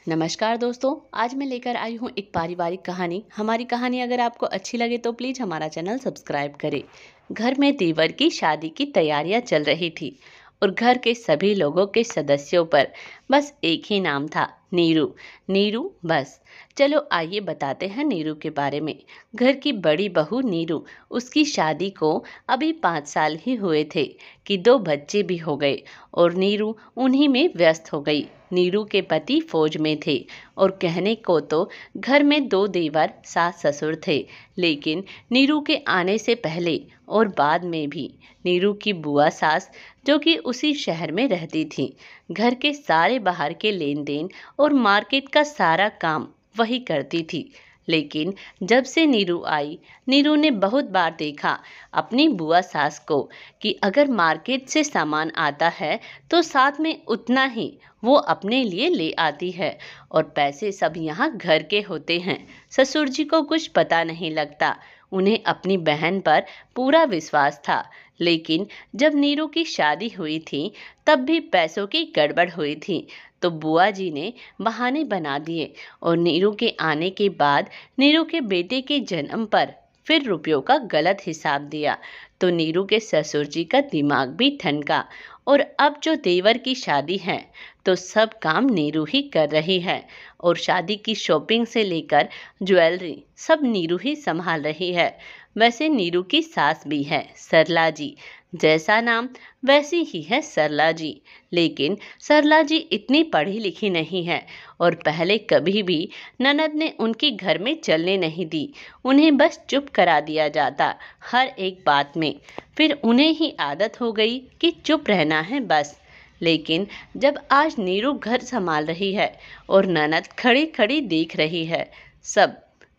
नमस्कार दोस्तों, आज मैं लेकर आई हूँ एक पारिवारिक कहानी। हमारी कहानी अगर आपको अच्छी लगे तो प्लीज़ हमारा चैनल सब्सक्राइब करें। घर में देवर की शादी की तैयारियां चल रही थी और घर के सभी लोगों के सदस्यों पर बस एक ही नाम था, नीरू। नीरू बस। चलो आइए बताते हैं नीरू के बारे में। घर की बड़ी बहू नीरू, उसकी शादी को अभी 5 साल ही हुए थे कि 2 बच्चे भी हो गए और नीरू उन्हीं में व्यस्त हो गई। नीरू के पति फौज में थे और कहने को तो घर में 2 देवर सास ससुर थे, लेकिन नीरू के आने से पहले और बाद में भी नीरू की बुआ सास, जो कि उसी शहर में रहती थी, घर के सारे बाहर के लेन देन और मार्केट का सारा काम वही करती थी। लेकिन जब से नीरू आई, नीरू ने बहुत बार देखा अपनी बुआ सास को कि अगर मार्केट से सामान आता है तो साथ में उतना ही वो अपने लिए ले आती है और पैसे सब यहाँ घर के होते हैं। ससुर जी को कुछ पता नहीं लगता, उन्हें अपनी बहन पर पूरा विश्वास था। लेकिन जब नीरू की शादी हुई थी तब भी पैसों की गड़बड़ हुई थी, तो बुआ जी ने बहाने बना दिए और नीरू के आने के बाद नीरू के बेटे के जन्म पर फिर रुपयों का गलत हिसाब दिया, तो नीरू के ससुर जी का दिमाग भी ठनका और अब जो देवर की शादी है तो सब काम नीरू ही कर रही है और शादी की शॉपिंग से लेकर ज्वेलरी सब नीरू ही संभाल रही है। वैसे नीरू की सास भी है सरला जी, जैसा नाम वैसी ही है सरला जी, लेकिन सरला जी इतनी पढ़ी लिखी नहीं है और पहले कभी भी ननद ने उनके घर में चलने नहीं दी। उन्हें बस चुप करा दिया जाता हर एक बात में, फिर उन्हें ही आदत हो गई कि चुप रहना है बस। लेकिन जब आज नीरू घर संभाल रही है और ननद खड़ी खड़ी देख रही है सब,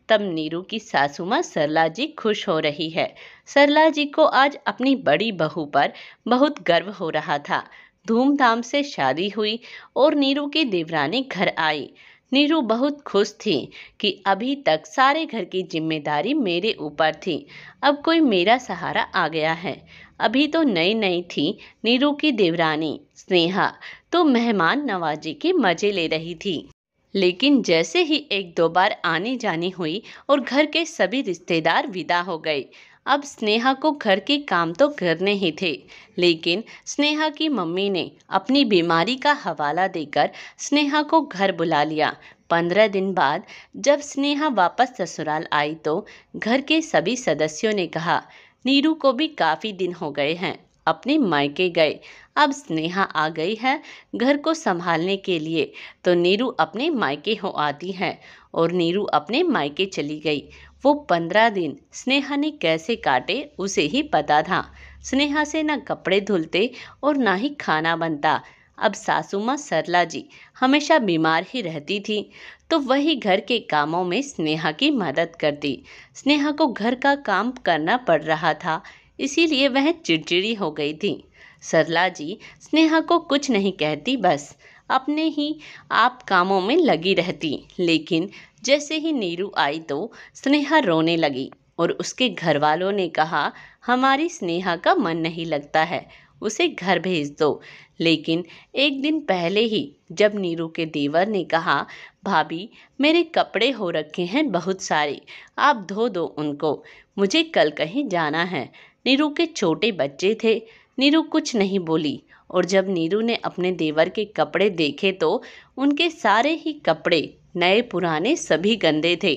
तब नीरू की सासू माँ सरला जी खुश हो रही है। सरला जी को आज अपनी बड़ी बहू पर बहुत गर्व हो रहा था। धूमधाम से शादी हुई और नीरू की देवरानी घर आई। नीरू बहुत खुश थी कि अभी तक सारे घर की जिम्मेदारी मेरे ऊपर थी, अब कोई मेरा सहारा आ गया है। अभी तो नई नई थी नीरू की देवरानी स्नेहा, तो मेहमान नवाजी के मजे ले रही थी। लेकिन जैसे ही 1-2 बार आनी जानी हुई और घर के सभी रिश्तेदार विदा हो गए, अब स्नेहा को घर के काम तो करने ही थे। लेकिन स्नेहा की मम्मी ने अपनी बीमारी का हवाला देकर स्नेहा को घर बुला लिया। 15 दिन बाद जब स्नेहा वापस ससुराल आई तो घर के सभी सदस्यों ने कहा, नीरू को भी काफ़ी दिन हो गए हैं अपने मायके गए, अब स्नेहा आ गई है घर को संभालने के लिए, तो नीरू अपने मायके हो आती है। और नीरू अपने मायके चली गई। वो 15 दिन स्नेहा ने कैसे काटे उसे ही पता था। स्नेहा से न कपड़े धुलते और ना ही खाना बनता। अब सासू माँ सरला जी हमेशा बीमार ही रहती थी, तो वही घर के कामों में स्नेहा की मदद करती। स्नेहा को घर का काम करना पड़ रहा था, इसीलिए वह चिड़चिड़ी हो गई थी। सरला जी स्नेहा को कुछ नहीं कहती, बस अपने ही आप कामों में लगी रहती। लेकिन जैसे ही नीरू आई तो स्नेहा रोने लगी और उसके घर वालों ने कहा, हमारी स्नेहा का मन नहीं लगता है, उसे घर भेज दो। लेकिन एक दिन पहले ही जब नीरू के देवर ने कहा, भाभी मेरे कपड़े हो रखे हैं बहुत सारे, आप धो दो उनको, मुझे कल कहीं जाना है। नीरू के छोटे बच्चे थे। नीरू कुछ नहीं बोली और जब नीरू ने अपने देवर के कपड़े देखे तो उनके सारे ही कपड़े नए पुराने सभी गंदे थे।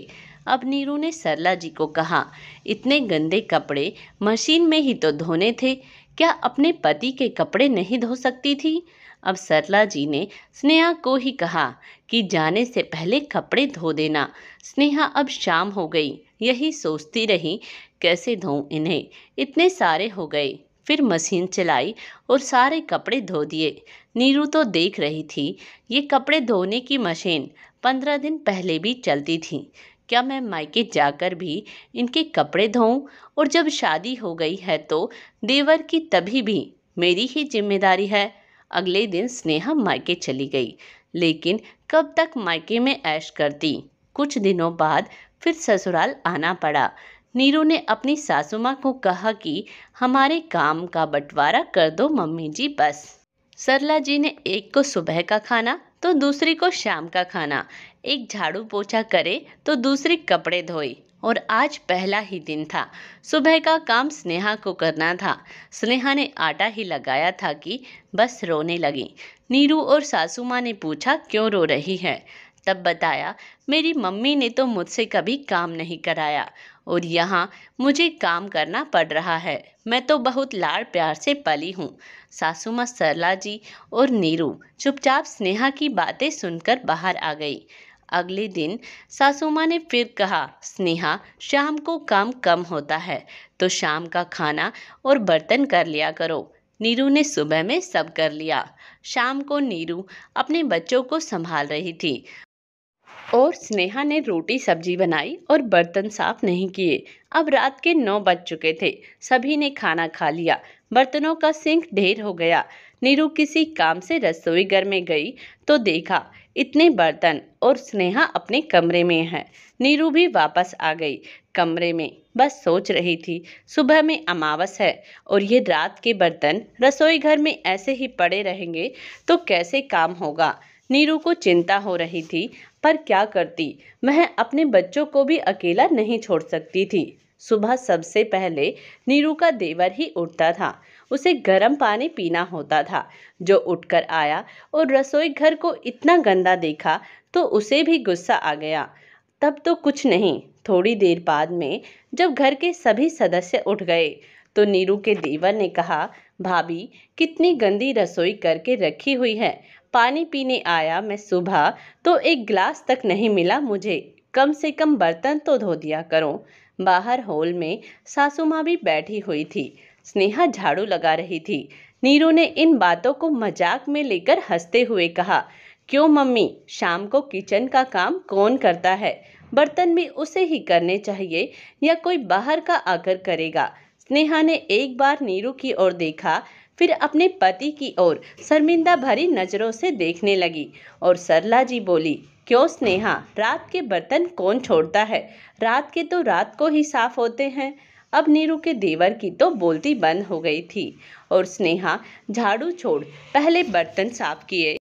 अब नीरू ने सरला जी को कहा, इतने गंदे कपड़े मशीन में ही तो धोने थे, क्या अपने पति के कपड़े नहीं धो सकती थी? अब सरला जी ने स्नेहा को ही कहा कि जाने से पहले कपड़े धो देना। स्नेहा अब शाम हो गई, यही सोचती रही कैसे धोऊं इन्हें, इतने सारे हो गए। फिर मशीन चलाई और सारे कपड़े धो दिए। नीरू तो देख रही थी ये कपड़े धोने की मशीन 15 दिन पहले भी चलती थी, क्या मैं मायके जाकर भी इनके कपड़े धोऊं? और जब शादी हो गई है तो देवर की तभी भी मेरी ही जिम्मेदारी है। अगले दिन स्नेहा मायके चली गई, लेकिन कब तक मायके में ऐश करती। कुछ दिनों बाद फिर ससुराल आना पड़ा। नीरू ने अपनी सासू माँ को कहा कि हमारे काम का बंटवारा कर दो मम्मी जी बस। सरला जी ने एक को सुबह का खाना, तो दूसरी को शाम का खाना, एक झाड़ू पोछा करे तो दूसरी कपड़े धोए। और आज पहला ही दिन था। सुबह का काम स्नेहा को करना था। स्नेहा ने आटा ही लगाया था कि बस रोने लगी। नीरू और सासू माँ ने पूछा क्यों रो रही है। तब बताया मेरी मम्मी ने तो मुझसे कभी काम नहीं कराया और यहाँ मुझे काम करना पड़ रहा है। मैं तो बहुत लाड़ प्यार से पली हूँ। सासू माँ सरला जी और नीरू चुपचाप स्नेहा की बातें सुनकर बाहर आ गई। अगले दिन सासू माँ ने फिर कहा स्नेहा शाम को काम कम होता है तो शाम का खाना और बर्तन कर लिया करो। नीरू ने सुबह में सब कर लिया। शाम को नीरू अपने बच्चों को संभाल रही थी और स्नेहा ने रोटी सब्जी बनाई और बर्तन साफ नहीं किए। अब रात के 9 बज चुके थे। सभी ने खाना खा लिया। बर्तनों का सिंक ढेर हो गया। नीरू किसी काम से रसोई घर में गई तो देखा इतने बर्तन और स्नेहा अपने कमरे में है। नीरू भी वापस आ गई कमरे में। बस सोच रही थी सुबह में अमावस है और ये रात के बर्तन रसोई घर में ऐसे ही पड़े रहेंगे तो कैसे काम होगा। नीरू को चिंता हो रही थी पर क्या करती। वह अपने बच्चों को भी अकेला नहीं छोड़ सकती थी। सुबह सबसे पहले नीरू का देवर ही उठता था। उसे गर्म पानी पीना होता था। जो उठकर आया और रसोई घर को इतना गंदा देखा तो उसे भी गुस्सा आ गया। तब तो कुछ नहीं, थोड़ी देर बाद में जब घर के सभी सदस्य उठ गए तो नीरू के देवर ने कहा भाभी कितनी गंदी रसोई करके रखी हुई है। पानी पीने आया मैं सुबह तो एक गिलास तक नहीं मिला मुझे। कम से कम बर्तन तो धो दिया करो। बाहर हॉल में सासू माँ भी बैठी हुई थी। स्नेहा झाड़ू लगा रही थी। नीरू ने इन बातों को मजाक में लेकर हंसते हुए कहा क्यों मम्मी, शाम को किचन का काम कौन करता है। बर्तन भी उसे ही करने चाहिए या कोई बाहर का आकर करेगा। स्नेहा ने एक बार नीरू की ओर देखा फिर अपने पति की ओर शर्मिंदा भरी नजरों से देखने लगी और सरला जी बोली क्यों स्नेहा, रात के बर्तन कौन छोड़ता है। रात के तो रात को ही साफ होते हैं। अब नीरू के देवर की तो बोलती बंद हो गई थी और स्नेहा झाड़ू छोड़ पहले बर्तन साफ किए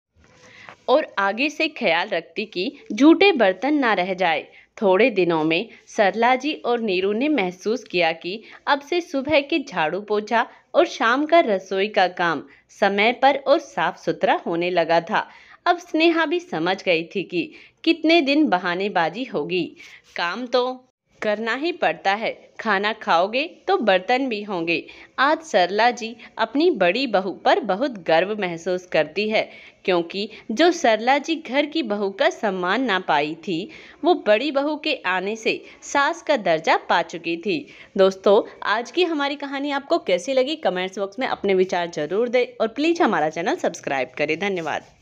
और आगे से ख्याल रखती कि झूठे बर्तन ना रह जाए। थोड़े दिनों में सरला जी और नीरू ने महसूस किया कि अब से सुबह के झाड़ू पोछा और शाम का रसोई का काम समय पर और साफ सुथरा होने लगा था। अब स्नेहा भी समझ गई थी कि कितने दिन बहानेबाजी होगी। काम तो करना ही पड़ता है। खाना खाओगे तो बर्तन भी होंगे। आज सरला जी अपनी बड़ी बहू पर बहुत गर्व महसूस करती है क्योंकि जो सरला जी घर की बहू का सम्मान ना पाई थी वो बड़ी बहू के आने से सास का दर्जा पा चुकी थी। दोस्तों, आज की हमारी कहानी आपको कैसी लगी कमेंट्स बॉक्स में अपने विचार जरूर दें और प्लीज़ हमारा चैनल सब्सक्राइब करें। धन्यवाद।